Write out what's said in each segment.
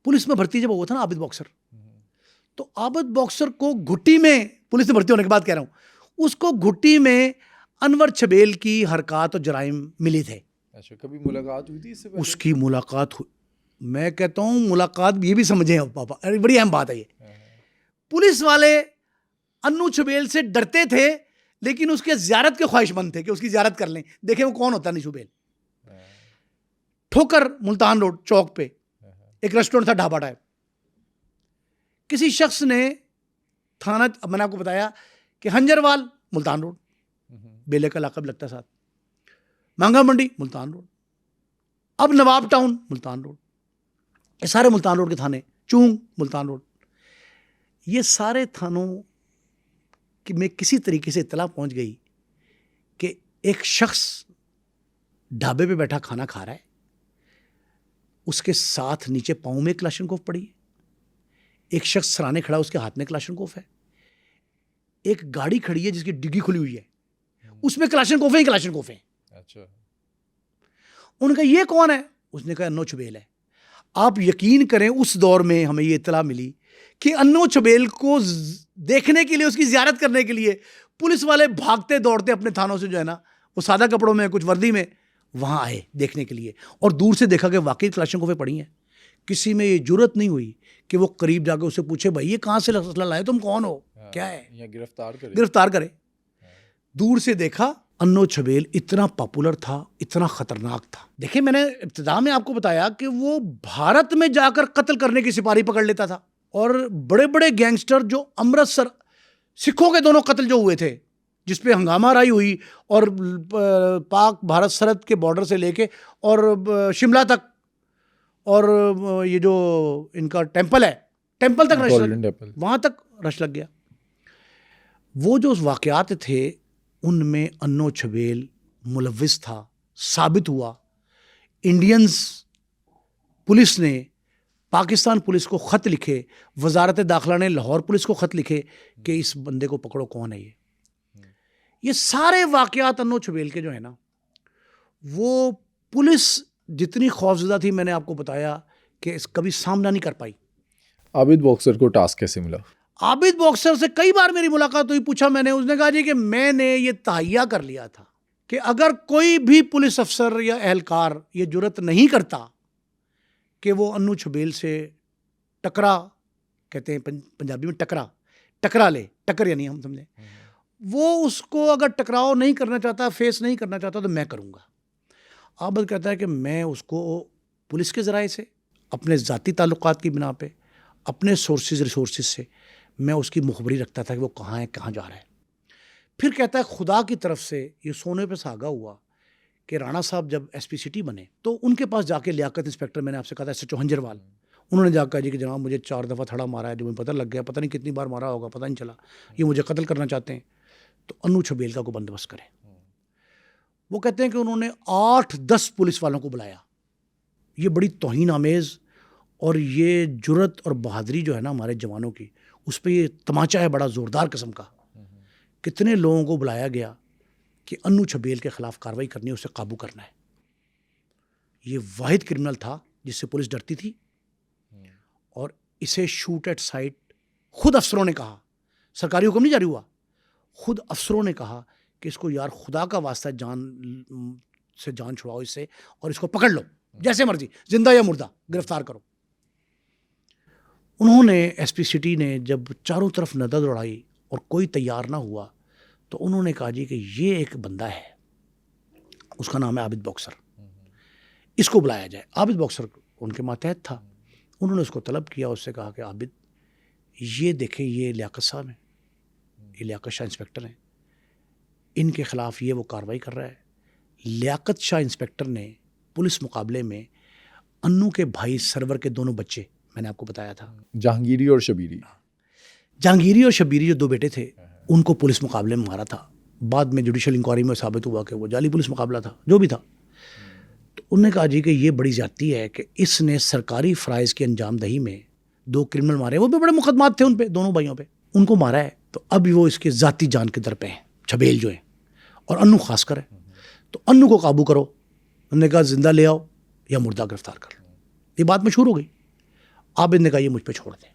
Police में भर्ती जब हुआ था ना आबिद बॉक्सर, तो आबिद बॉक्सर को घुट्टी में, पुलिस में भर्ती होने के बाद कह रहा हूं, उसको घुट्टी में अनवर छबेल की हरकत और जराइम मिली थे। अच्छा, कभी मुलाकात हुई थी इससे पहले? उसकी मुलाकात हुई, मैं कहता हूं मुलाकात, ये भी समझे पापा, अरे बड़ी अहम बात है ये। पुलिस वाले अन्नू छबेल से डरते थे, लेकिन उसके ज़ियारत के ख्वाहिशमंद थे कि उसकी ज़ियारत कर लें, देखें वो कौन होता है अन्नू छबेल। ठोकर मुल्तान रोड चौक पे एक रेस्टोरेंट था, ढाबा टाइप, किसी शख्स ने थाना, मैंने आपको बताया कि हंजरवाल मुल्तान रोड, बेले का इलाका भी लगता है साथ, मांगा मंडी मुल्तान रोड, अब नवाब टाउन मुल्तान रोड, ये सारे मुल्तान रोड के थाने, चूंग मुल्तान रोड, ये सारे थानों कि में किसी तरीके से इत्तला पहुंच गई कि एक शख्स ढाबे पे बैठा खाना खा रहा है, उसके साथ नीचे पाँव में क्लाशनकोफ पड़ी है, एक शख्स सराहने खड़ा, उसके हाथ में क्लाशनकोफ है, एक गाड़ी खड़ी है जिसकी डिग्गी खुली हुई है, उसमें क्लाशनकोफ ही क्लाशनकोफ है। अच्छा, उनका ये कौन है? उसने कहा अन्नो छबेल है। आप यकीन करें उस दौर में हमें ये इत्तला मिली कि अन्नो छबेल को देखने के लिए, उसकी ज़ियारत करने के लिए पुलिस वाले भागते दौड़ते अपने थानों से, जो है ना, वो सादा कपड़ों में, कुछ वर्दी में, वहाँ आए देखने के लिए, और दूर से देखा कि वाकई क्लाशनकोफें पड़ी हैं। किसी में ये जुर्रत नहीं हुई कि वो करीब जाकर उससे पूछे, भाई ये कहाँ से असला लाए, तुम कौन हो, क्या है, या गिरफ्तार करे। दूर से देखा अन्नो छबेल इतना पॉपुलर था, इतना खतरनाक था। देखिए, मैंने इब्तिदा में आपको बताया कि वो भारत में जाकर कत्ल करने की सिपाही पकड़ लेता था, और बड़े बड़े गैंगस्टर जो अमृतसर, सिखों के दोनों कत्ल जो हुए थे, जिसपे हंगामा राई हुई, और पाक भारत सरहद के बॉर्डर से लेके और शिमला तक, और ये जो इनका टेम्पल है, टेम्पल तक रश लग, वहाँ तक रश लग गया। वो जो वाक़यात थे उनमें अन्नो छबेल मुलव्विस था, साबित हुआ। इंडियंस पुलिस ने पाकिस्तान पुलिस को ख़त लिखे, वजारत दाखिला ने लाहौर पुलिस को ख़त लिखे कि इस बंदे को पकड़ो, कौन है ये सारे वाक़यात अन्नो छबेल के जो है ना, वो पुलिस जितनी खौफज़दा थी, मैंने आपको बताया कि कभी सामना नहीं कर पाई। आबिद बॉक्सर को टास्क कैसे मिला? आबिद बॉक्सर से कई बार मेरी मुलाकात हुई, पूछा मैंने, उसने कहा जी कि मैंने ये तहैया कर लिया था कि अगर कोई भी पुलिस अफसर या एहलकार ये जुर्रत नहीं करता कि वो अन्नू छबेल से टकरा, कहते हैं पंजाबी में टकरा ले, टक्कर यानी हम समझें, वो उसको अगर टकराव नहीं करना चाहता, फेस नहीं करना चाहता, तो मैं करूँगा। आबिद कहता है कि मैं उसको पुलिस के ज़राए से, अपने ज़ाती ताल्लुकात की बिना पे, अपने रिसोर्सेज से मैं उसकी मुखबरी रखता था कि वो कहाँ है, कहाँ जा रहा है। फिर कहता है खुदा की तरफ से ये सोने पे सुहागा हुआ कि राणा साहब जब एसपी सिटी बने तो उनके पास जाके लियाकत इंस्पेक्टर, मैंने आपसे कहा था SHO हंजरवाल, उन्होंने जाकर कहा जी कि जनाब मुझे 4 दफ़ा थड़ा मारा है, जो मुझे पता लग गया, पता नहीं कितनी बार मारा होगा, पता नहीं चला, ये मुझे कत्ल करना चाहते हैं, तो अन्नू छबेल का को बंदोबस्त करें। वो कहते हैं कि उन्होंने 8-10 पुलिस वालों को बुलाया। ये बड़ी तौहीन आमेज़ और ये जुर्रत और बहादुरी जो है ना हमारे जवानों की, उस पर ये तमाचा है बड़ा ज़ोरदार किस्म का। कितने लोगों को बुलाया गया कि अन्नू छबेल के ख़िलाफ़ कार्रवाई करनी है, उसे काबू करना है। ये वाहिद क्रिमिनल था जिससे पुलिस डरती थी, और इसे शूट एट साइट खुद अफसरों ने कहा, सरकारी हुक्म नहीं जारी हुआ, खुद अफसरों ने कहा कि इसको यार खुदा का वास्ता जान छुड़ाओ इससे, और इसको पकड़ लो, जैसे मर्जी, जिंदा या मुर्दा गिरफ्तार करो। उन्होंने एसपी सिटी ने जब चारों तरफ नजर दौड़ाई और कोई तैयार ना हुआ, तो उन्होंने कहा जी कि ये एक बंदा है, उसका नाम है आबिद बॉक्सर, इसको बुलाया जाए। आबिद बॉक्सर उनके मातहत था, उन्होंने उसको तलब किया, उससे कहा कि आबिद ये देखें, ये लियाकत साहब हैं, ये लियाकत शाह इंस्पेक्टर हैं, इनके ख़िलाफ़ ये वो कार्रवाई कर रहा है। लियाकत शाह इंस्पेक्टर ने पुलिस मुकाबले में अन्नू के भाई सरवर के दोनों बच्चे, मैंने आपको बताया था, जहांगीरी और शबीरी जो 2 बेटे थे, उनको पुलिस मुकाबले में मारा था। बाद में जुडिशल इंक्वायरी में साबित हुआ कि वो जाली पुलिस मुकाबला था, जो भी था। तो उन्होंने कहा जी कि ये बड़ी ज़्यादती है कि इसने सरकारी फ़राइज़ की अंजामदही में 2 क्रिमिनल मारे, वो भी बड़े मुकदमात थे उन पे, दोनों भाइयों पे, उनको मारा है, तो अब वो इसके ज़ाती जान के दर पे हैं, छबेल जो है, और अन्नू खासकर है, तो अन्नू को काबू करो। उन्होंने कहा जिंदा ले आओ या मुर्दा गिरफ्तार कर लो। ये बात मशहूर हो गई। आबिद ने कहा ये मुझ पे छोड़ दे।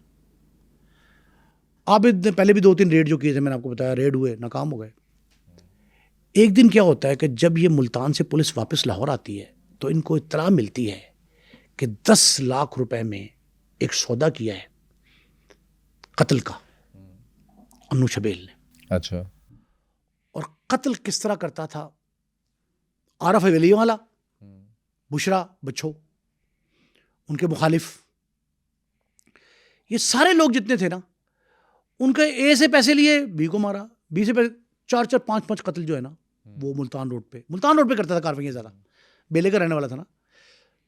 आबिद ने पहले भी 2-3 रेड जो किए थे, मैंने आपको बताया, रेड हुए, नाकाम हो गए। एक दिन क्या होता है कि जब ये मुल्तान से पुलिस वापस लाहौर आती है तो इनको इत्तला मिलती है कि 10 लाख रुपए में एक सौदा किया है कत्ल का अन्नू शबेल ने। अच्छा। और कत्ल किस तरह करता था? आरफ हवेली वाला, बुशरा बच्चो, उनके मुखालिफ, ये सारे लोग जितने थे ना, उनके ए से पैसे लिए, बी को मारा, बी से पैसे, 4-4, 5-5 कत्ल जो है ना वो मुल्तान रोड पे करता था कार्रवाइयाँ। ज़्यादा बेले का रहने वाला था ना,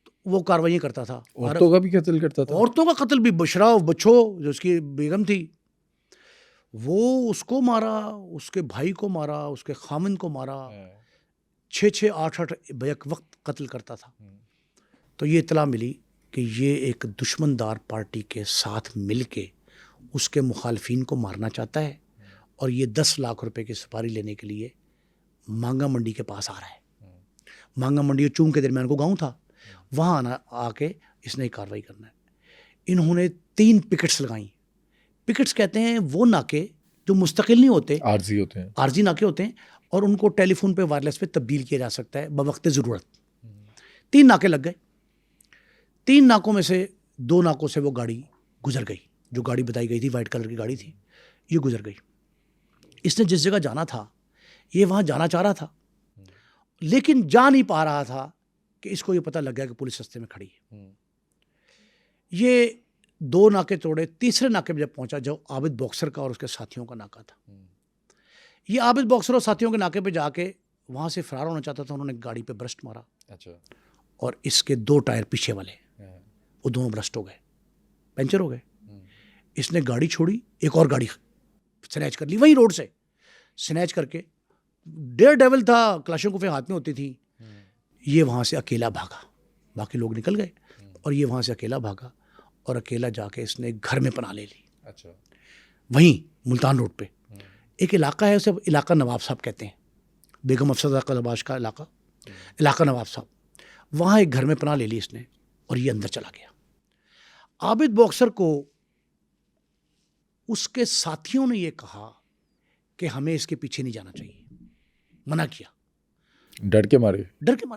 तो वो कार्रवाइयाँ करता था। औरतों का भी कत्ल करता था? औरतों का कत्ल भी, बुशरा बच्चो जो उसकी बेगम थी, वो उसको मारा, उसके भाई को मारा, उसके खामिन को मारा, 6-6, 8-8 बैक वक्त कत्ल करता था। तो ये इत्तला मिली कि ये एक दुश्मनदार पार्टी के साथ मिल के उसके मुखालफिन को मारना चाहता है और ये 10 लाख रुपए की सुपारी लेने के लिए मांगा मंडी के पास आ रहा है। मांगा मंडी और चूंग के दरमियान को गांव था, वहाँ आना आके इसने कार्रवाई करना है। इन्होंने 3 पिकेट्स लगाई। पिकेट्स कहते हैं वो नाके जो मुस्तकिल नहीं होते, आरजी होते हैं, आरजी नाके होते हैं, और उनको टेलीफोन पे वायरलेस पे तब्दील किया जा सकता है बवक्त ज़रूरत। 3 नाके लग गए। 3 नाकों में से 2 नाकों से वो गाड़ी गुजर गई, जो गाड़ी बताई गई थी वाइट कलर की गाड़ी थी, ये गुजर गई। इसने जिस जगह जाना था ये वहाँ जाना चाह रहा था, लेकिन जा नहीं पा रहा था कि इसको ये पता लग गया कि पुलिस रास्ते में खड़ी है। ये 2 नाके तोड़े, तीसरे नाके पे जब पहुंचा, जो आबिद बॉक्सर का और उसके साथियों का नाका था, ये आबिद बॉक्सर और साथियों के नाके पे जाके वहाँ से फरार होना चाहता था। उन्होंने गाड़ी पे ब्रस्ट मारा। अच्छा। और इसके 2 टायर पीछे वाले वो दोनों ब्रस्ट हो गए, पंचर हो गए। इसने गाड़ी छोड़ी, एक और गाड़ी स्नैच कर ली वहीं रोड से। स्नैच करके, डेयर डेविल था, क्लाशों हाथ में होती थी, ये वहाँ से अकेला भागा। बाकी लोग निकल गए और ये वहाँ से अकेला भागा और अकेला जाके इसने घर में पनाह ले ली। अच्छा। वहीं मुल्तान रोड पे एक इलाका है, उसे इलाका नवाब साहब कहते हैं, बेगम अफसर कलबाश का इलाका नवाब साहब। वहाँ एक घर में पनाह ले ली इसने और ये अंदर चला गया। आबिद बॉक्सर को उसके साथियों ने ये कहा कि हमें इसके पीछे नहीं जाना चाहिए, मना किया। डर के मारे,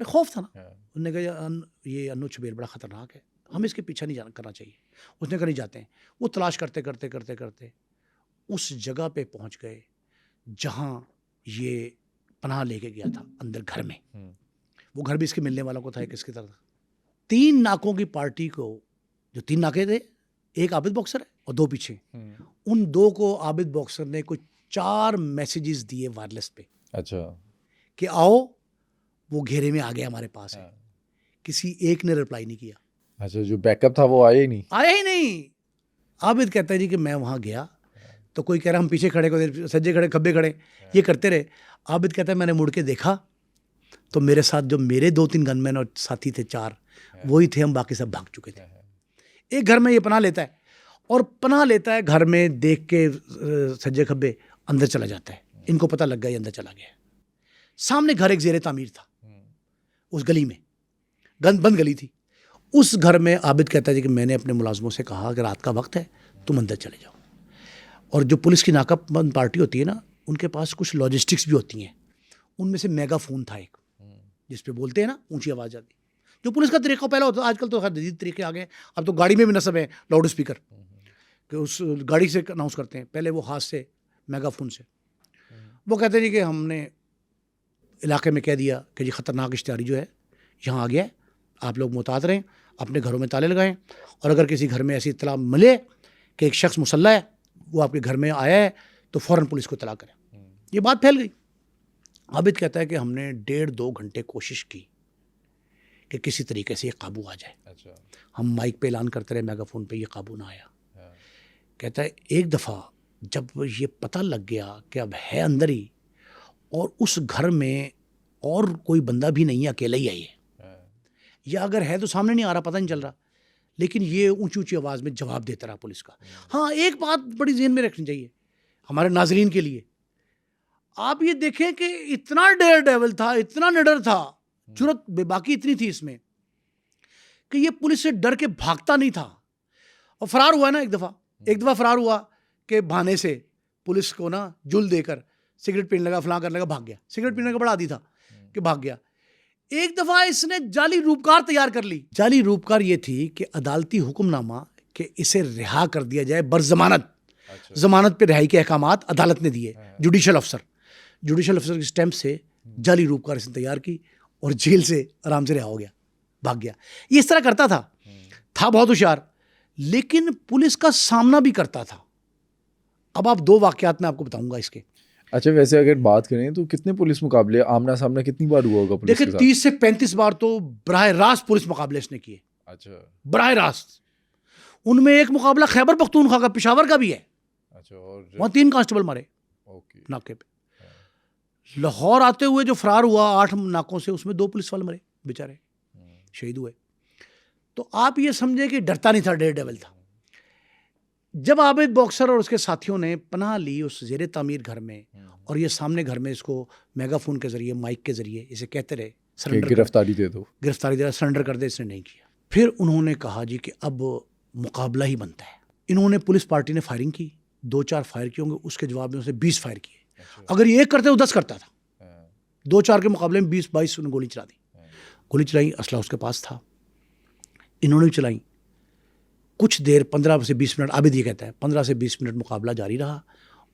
खौफ था ना। उन्होंने कहा ये अन्नू शबेल बड़ा ख़तरनाक है, हमें इसके पीछे नहीं करना चाहिए। उसने कहा नहीं जाते हैं। वो तलाश करते करते करते करते उस जगह पे पहुंच गए जहां ये पनाह लेके गया था, अंदर घर में। वो घर भी इसके मिलने वालों को था, एक इसकी तरह। 3 नाकों की पार्टी को, जो 3 नाके थे, एक आबिद बॉक्सर है और 2 पीछे, उन 2 को आबिद बॉक्सर ने कुछ 4 मैसेजेस दिए वायरलेस पे। अच्छा। कि आओ, वो घेरे में आ गया, हमारे पास है। किसी एक ने रिप्लाई नहीं किया। अच्छा, जो बैकअप था वो आया ही नहीं। आबिद कहता है जी कि मैं वहाँ गया तो कोई कह रहा हम पीछे खड़े, सज्जे खड़े, खब्बे खड़े, ये करते रहे। आबिद कहता है मैंने मुड़ के देखा तो मेरे साथ जो मेरे 2-3 गनमैन और साथी थे 4, वही थे, हम बाकी सब भाग चुके थे। एक घर में ये पनाह लेता है और पनाह लेता है घर में, देख के सज्जे खब्बे अंदर चला जाता है। इनको पता लग गया ये अंदर चला गया। सामने घर एक ज़ेरे तामीर था, उस गली में, बंद गली थी। उस घर में आबिद कहता है कि मैंने अपने मुलाजमों से कहा कि रात का वक्त है, तुम अंदर चले जाओ। और जो पुलिस की नाकाबंद पार्टी होती है ना, उनके पास कुछ लॉजिस्टिक्स भी होती हैं। उनमें से मेगाफोन था एक, जिस पे बोलते हैं ना, ऊंची आवाज़ आती, जो पुलिस का तरीका पहला होता है। आजकल तो हर जदीद तरीके आ गए, अब तो गाड़ी में भी नस्ब है लाउड स्पीकर, कि उस गाड़ी से अनाउंस करते हैं। पहले वो हाथ से, मेगाफोन से। वो कहते हैं जी कि हमने इलाके में कह दिया कि जी ख़तरनाक इश्तिहारी जो है यहाँ आ गया है, आप लोग मुहतात रहें, अपने घरों में ताले लगाएं, और अगर किसी घर में ऐसी इत्तला मिले कि एक शख्स मुसल्ला है, वो आपके घर में आया है, तो फ़ौरन पुलिस को इत्तला करें। ये बात फैल गई। आबिद कहता है कि हमने 1.5-2 घंटे कोशिश की कि किसी तरीके से ये काबू आ जाए। अच्छा। हम माइक पे ऐलान करते रहे, मेगाफोन पे, ये काबू ना आया। कहता है एक दफ़ा जब ये पता लग गया कि अब है अंदर ही, और उस घर में और कोई बंदा भी नहीं है, अकेला ही है या अगर है तो सामने नहीं आ रहा, पता नहीं चल रहा, लेकिन ये ऊंची ऊंची आवाज़ में जवाब देता रहा पुलिस का। हाँ, एक बात बड़ी ज़हन में रखनी चाहिए हमारे नाजरीन के लिए। आप ये देखें कि इतना डेयर डेविल था, इतना निडर था, जुर्रत बेबाकी इतनी थी इसमें कि ये पुलिस से डर के भागता नहीं था। और फरार हुआ ना एक दफ़ा फरार हुआ कि बहाने से पुलिस को ना जुल देकर सिगरेट पीने लगा, फलां करने लगा, भाग गया। सिगरेट पीने का बड़ा आदी था कि भाग गया। एक दफ़ा इसने जाली रूपकार तैयार कर ली। जाली रूपकार ये थी कि अदालती हुक्मनामा कि इसे रिहा कर दिया जाए बरजमानत, जमानत पे रिहाई के अहकामात अदालत ने दिए। जुडिशल अफसर के स्टैम्प से जाली रूपकार इसने तैयार की और जेल से आराम से रिहा हो गया, भाग गया। ये इस तरह करता था बहुत होशियार, लेकिन पुलिस का सामना भी करता था। अब आप 2 वाकयात मैं आपको बताऊंगा इसके। अच्छा, वैसे अगर बात करें तो कितने पुलिस मुकाबले आमना सामना कितनी बार हुआ होगा पुलिस के देखिए साथ? 30 से 35 बार तो बराह रास्त पुलिस मुकाबले इसने किए। अच्छा, बराह रास्त। उनमें एक मुकाबला खैबर पख्तूनख्वा का, पेशावर का भी है। अच्छा, और वहाँ 3 कांस्टेबल मारे ओके। नाके पे। लाहौर आते हुए जो फरार हुआ 8 नाकों से, उसमें 2 पुलिस वाले मरे बेचारे, शहीद हुए। तो आप ये समझे कि डरता नहीं था, डेयर डेविल था। जब आबिद बॉक्सर और उसके साथियों ने पनाह ली उस ज़ेरे तामीर घर में, और ये सामने घर में इसको मेगाफोन के जरिए, माइक के जरिए इसे कहते रहे सरेंडर, गिरफ्तारी दे दो, गिरफ्तारी दे, सरेंडर कर दे, इसने नहीं किया। फिर उन्होंने कहा जी कि अब मुकाबला ही बनता है। इन्होंने, पुलिस पार्टी ने फायरिंग की, 2-4 फायर किए होंगे, उसके जवाब में उसे 20 फायर किए। अगर ये 1 करते तो 10 करता था। 2-4 के मुकाबले में 20-22 उन्होंने गोली चला दी। गोली चलाई, असला उसके पास था, इन्होंने भी चलाई। कुछ देर 15 से 20 मिनट, आबिद ये कहता है 15 से 20 मिनट मुकाबला जारी रहा,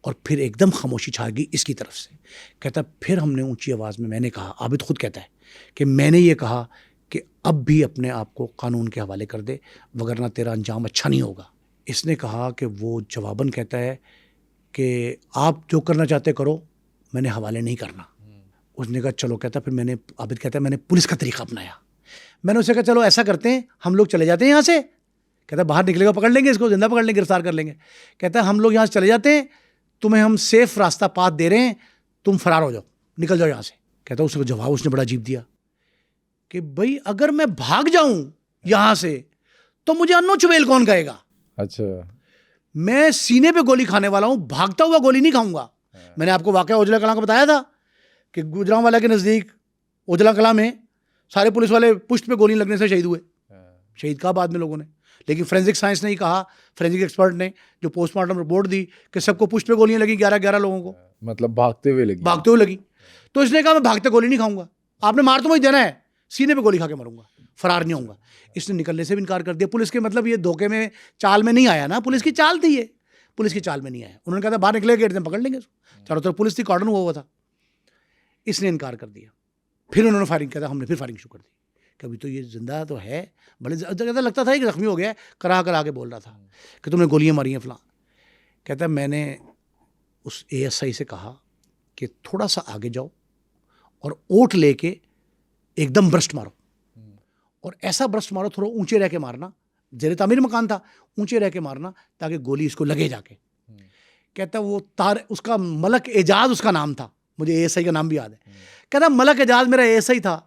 और फिर एकदम खामोशी छा गई इसकी तरफ से। कहता फिर हमने ऊंची आवाज़ में, मैंने कहा, आबिद खुद कहता है कि मैंने ये कहा कि अब भी अपने आप को कानून के हवाले कर दे, वगरना तेरा अंजाम अच्छा नहीं होगा। इसने कहा कि वो जवाबन कहता है कि आप जो करना चाहते करो, मैंने हवाले नहीं करना। उसने कहा चलो। कहता फिर मैंने, आबिद कहता है, मैंने पुलिस का तरीका अपनाया। मैंने उसे कहा चलो ऐसा करते हैं, हम लोग चले जाते हैं यहाँ से। कहता बाहर निकलेगा पकड़ लेंगे इसको, जिंदा पकड़ लेंगे, गिरफ्तार कर लेंगे। कहता हम लोग यहाँ से चले जाते हैं, तुम्हें हम सेफ रास्ता पाथ दे रहे हैं, तुम फरार हो जाओ, निकल जाओ यहाँ से। कहता उसको जवाब उसने बड़ा अजीब दिया कि भाई अगर मैं भाग जाऊं यहाँ से तो मुझे अन्नो चुबेल कौन कहेगा? अच्छा, मैं सीने पे गोली खाने वाला हूं, भागता हुआ गोली नहीं खाऊंगा। मैंने आपको वाकया ओजला कलां का बताया था कि गुजरांवाला के नज़दीक ओजला कलां में सारे पुलिस वाले पुष्ट पे गोली लगने से शहीद हुए। शहीद कहा बाद में लोगों ने, लेकिन फोरेंसिक साइंस ने ही कहा, फोरेंसिक एक्सपर्ट ने जो पोस्टमार्टम रिपोर्ट दी कि सबको पुष्ट पे गोलियां लगी, 11-11 लोगों को, मतलब भागते हुए लगी। तो इसने कहा मैं भागते गोली नहीं खाऊंगा, आपने मार तो मुझे देना है, सीने पे गोली खा के मरूंगा, फरार नहीं होऊंगा। इसने निकलने से भी इनकार कर दिया। पुलिस के, मतलब ये धोखे में, चाल में नहीं आया ना, पुलिस की चाल थी ये, पुलिस की चाल में नहीं आया। उन्होंने कहा था बाहर निकले गेट से पकड़ लेंगे, चारों तरफ पुलिस थी, कॉर्डन हुआ था। इसने इनकार कर दिया। फिर उन्होंने फायरिंग किया था, हमने फिर फायरिंग शुरू कर दी। कभी तो ये जिंदा तो है, बड़े ज़्यादा लगता था कि जख्मी हो गया है, करा के बोल रहा था कि तुमने गोलियां मारी हैं फलां। कहता मैंने उस ASI से कहा कि थोड़ा सा आगे जाओ और ओट लेके एकदम ब्रस्ट मारो, और ऐसा ब्रस्ट मारो, थोड़ा ऊंचे रह के मारना, ज़ेरे तामीर मकान था, ऊंचे रह के मारना ताकि गोली इसको लगे जाके। कहता वो उसका मलक एजाज उसका नाम था, मुझे ASI का नाम भी याद है। कहता मलक एजाज मेरा ASI था,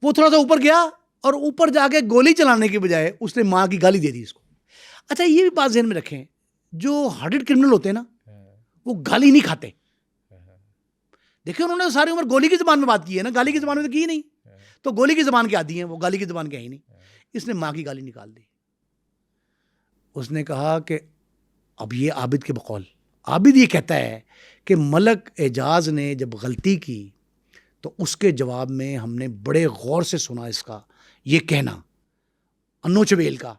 वो थोड़ा सा ऊपर गया और ऊपर जाके गोली चलाने के बजाय उसने माँ की गाली दे दी इसको। अच्छा, ये भी बात ध्यान में रखें, जो हार्डेड क्रिमिनल होते हैं ना, वो गाली नहीं खाते। देखिए उन्होंने सारी उम्र गोली की ज़बान में बात की है ना, गाली की ज़बान में तो की नहीं, तो गोली की ज़बान के आदी हैं वो, गाली की ज़बान के है ही नहीं। इसने माँ की गाली निकाल दी। उसने कहा कि अब ये आबिद के बकौल, आबिद ये कहता है कि मलक एजाज ने जब गलती की तो उसके जवाब में हमने बड़े गौर से सुना इसका ये कहना अन्नो चबेल का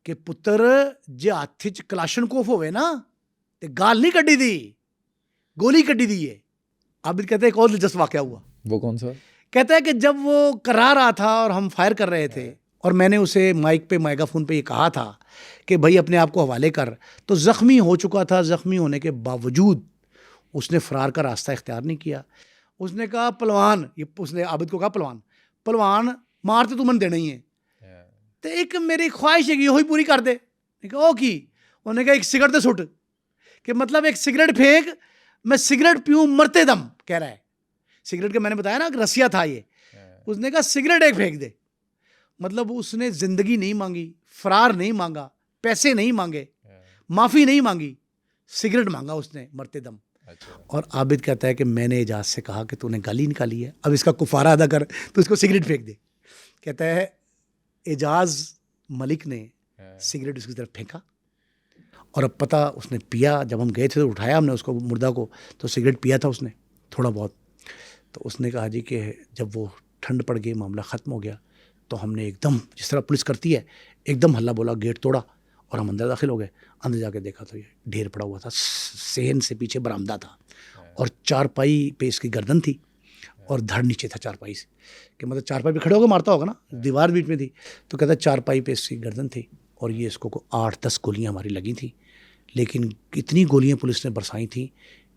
कि पुत्र जे हाथ च कलाशनकोफ होवे ना ते गाल नहीं कड्डी दी, गोली कड्डी दी है। आबिद कहते हैं एक और दिलचस्प वाकया हुआ। वो कौन सा? कहता है कि जब वो करा रहा था और हम फायर कर रहे थे, और मैंने उसे माइक पे, मेगाफोन पे ये कहा था कि भाई अपने आप को हवाले कर, तो ज़ख्मी हो चुका था। ज़ख्मी होने के बावजूद उसने फ़रार का रास्ता इख्तियार नहीं किया। उसने कहा पलवान, ये उसने आबिद को कहा पलवान मार तो तुमने देना ही है, तो एक मेरी ख्वाहिश है कि यही पूरी कर दे। ओ की उन्होंने कहा एक सिगरेट तो सुट, कि मतलब एक सिगरेट फेंक, मैं सिगरेट पीऊँ मरते दम, कह रहा है। सिगरेट के मैंने बताया ना कि रसिया था ये। उसने कहा सिगरेट एक फेंक दे, मतलब उसने ज़िंदगी नहीं मांगी, फरार नहीं मांगा, पैसे नहीं मांगे, माफ़ी नहीं मांगी, सिगरेट मांगा उसने मरते दम। और आबिद कहता है कि मैंने एजाज से कहा कि तूने गाली निकाली है, अब इसका कुफारा अदा कर, तो इसको सिगरेट फेंक दे। कहता है एजाज मलिक ने सिगरेट उसकी तरफ फेंका, और अब पता उसने पिया, जब हम गए थे तो उठाया हमने उसको, मुर्दा को, तो सिगरेट पिया था उसने थोड़ा बहुत। तो उसने कहा जी कि जब वो ठंड पड़ गई, मामला ख़त्म हो गया, तो हमने एकदम, जिस तरह पुलिस करती है, एकदम हल्ला बोला, गेट तोड़ा और हम अंदर दाखिल हो गए। अंदर जाके देखा तो ये ढेर पड़ा हुआ था, सेहन से पीछे बरामदा था, और चारपाई पे इसकी गर्दन थी और धड़ नीचे था चारपाई से, कि मतलब चारपाई पे खड़े होकर मारता होगा ना, दीवार बीच में थी, तो कहता चारपाई पे इसकी गर्दन थी, और ये इसको 8-10 गोलियां हमारी लगी थी। लेकिन इतनी गोलियां पुलिस ने बरसाई थी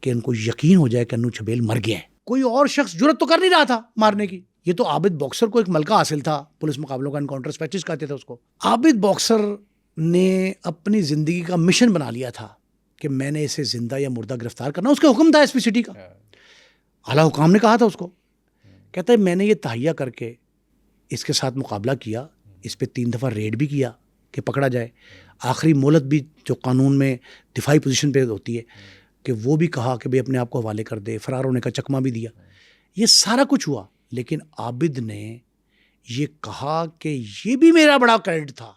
कि उनको यकीन हो जाए कि अन्नू छबेल मर गया है। कोई और शख्स जुर्रत तो कर नहीं रहा था मारने की। ये तो आबिद बॉक्सर को एक मलका हासिल था, पुलिस मुकाबलों का एनकाउंटर स्पेशलिस्ट कहते थे उसको। आबिद बॉक्सर ने अपनी ज़िंदगी का मिशन बना लिया था कि मैंने इसे जिंदा या मुर्दा गिरफ्तार करना। उसका हुक्म था एसपी सिटी का, आला हुकाम ने कहा था उसको। कहता है मैंने ये तहैया करके इसके साथ मुकाबला किया, इस पे 3 दफ़ा रेड भी किया कि पकड़ा जाए, आखिरी मोहलत भी जो कानून में दिफाई पोजीशन पे होती है कि वो भी कहा कि भाई अपने आप को हवाले कर दे, फरार होने का चकमा भी दिया। ये सारा कुछ हुआ, लेकिन आबिद ने ये कहा कि ये भी मेरा बड़ा क्रेडिट था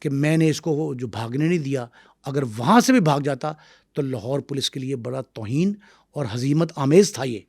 कि मैंने इसको जो भागने नहीं दिया। अगर वहाँ से भी भाग जाता तो लाहौर पुलिस के लिए बड़ा तौहीन और हजीमत आमेज़ था ये।